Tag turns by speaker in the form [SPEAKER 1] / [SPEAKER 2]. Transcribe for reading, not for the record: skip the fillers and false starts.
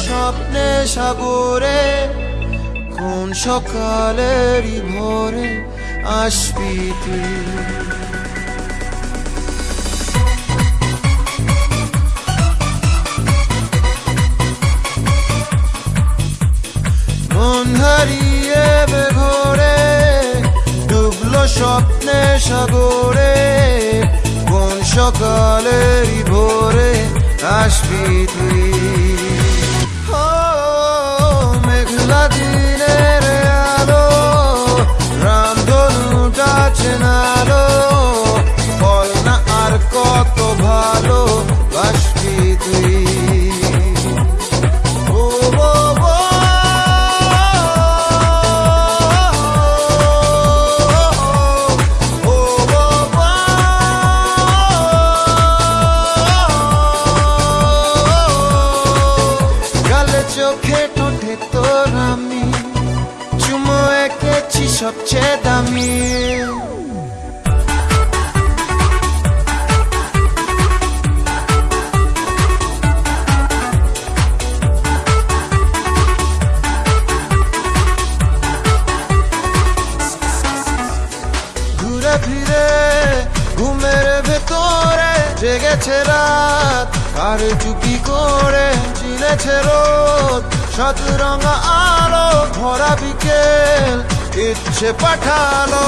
[SPEAKER 1] স্বপ্নে সাগরে কোন সকালেরই ভোরে আসবি তুই। মন হারিয়ে বেঘরে ডুবলো স্বপ্নে সাগরে কোন সকালেরই ভোরে আসবি তুই। মেঘলা দিনের আলো রামধনুটা চেনালো বল না আর কত ভালো বাসবি তুই। চোখে ঠোঁটে তোর আমি চুমো এঁকেছি সবচেয়ে দামি। ঘুরে ফিরে ঘুমের ভেতরে জেগেছে রাত আর চুপি করে চিনেছে রোদ সাত রঙা আলো ভরা বিকেল ইচ্ছে পাঠালো।